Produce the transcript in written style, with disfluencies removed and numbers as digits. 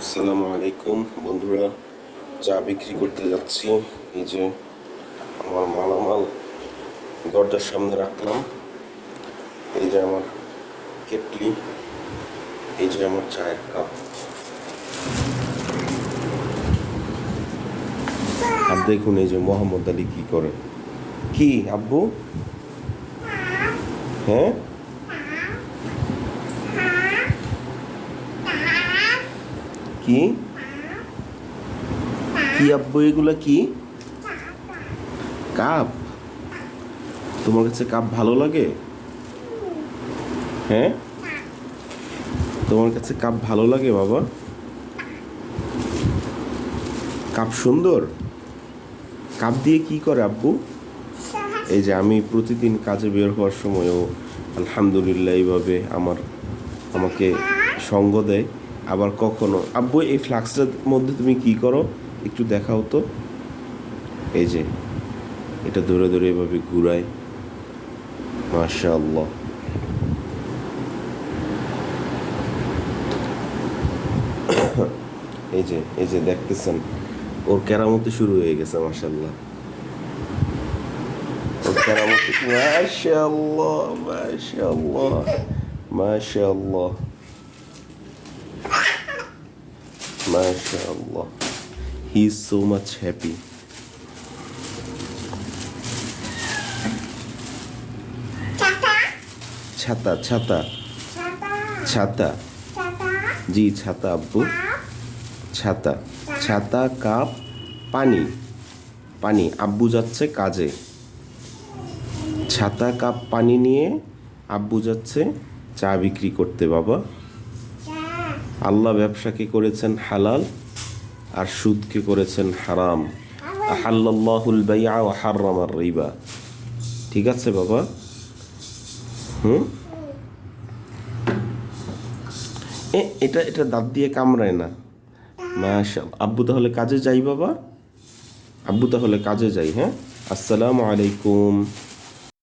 আসসালামু আলাইকুম বন্ধুরা, চা বিক্রি করতে যাচ্ছি। এই যে আমার মালামাল দরজার সামনে রাখলাম। এই যে আমার কেটলি, এই যে আমার চায়ের কাপ। আর দেখুন এই যে মোহাম্মদ আলী কি করে। কি আব্বু? হ্যাঁ, কি কি আব্বু এগুলা কি? কাপ? তোমার কাছে কাপ ভালো লাগে? হ্যাঁ, তোমার কাছে কাপ ভালো লাগে বাবা? কাপ সুন্দর? কাপ দিয়ে কি করে আব্বু? এই যে আমি প্রতিদিন কাজে বের হওয়ার সময়ও আলহামদুলিল্লাহ এইভাবে আমাকে সঙ্গ দেয়। আবার কখনো আব্বু এই ফ্লাক্সটার মধ্যে তুমি কি করো একটু দেখাও তো। এই যে এটা ধরে ধরে এভাবে ঘুরায়, মাশাআল্লাহ। এই যে দেখতেছেন, ওর কেরামতি শুরু হয়ে গেছে। মাশাআল্লাহ, ওর কেরামতি। মাশাআল্লাহ, মাশাআল্লাহ, মাশাআল্লাহ, মাশাআল্লাহ। He is so much happy. ছাতা ছাতা ছাতা, জি ছাতা আব্বু, ছাতা। ছাতা, কাপ, পানি। পানি, আব্বু যাচ্ছে কাজে। ছাতা, কাপ, পানি নিয়ে আব্বু যাচ্ছে চা বিক্রি করতে। বাবা, আল্লাহ ব্যবসাকে করেছেন হালাল আর সুদকে করেছেন হারাম। আহাল্লাল্লাহুল বাইআ ওয়া হাররামার রিবা। ঠিক আছে বাবা? এটা দাঁত দিয়ে কামড়ায় না। মাশাআল্লাহ। আব্বু তাহলে কাজে যাই বাবা, আব্বু তাহলে কাজে যাই। হ্যাঁ, আসসালামু আলাইকুম।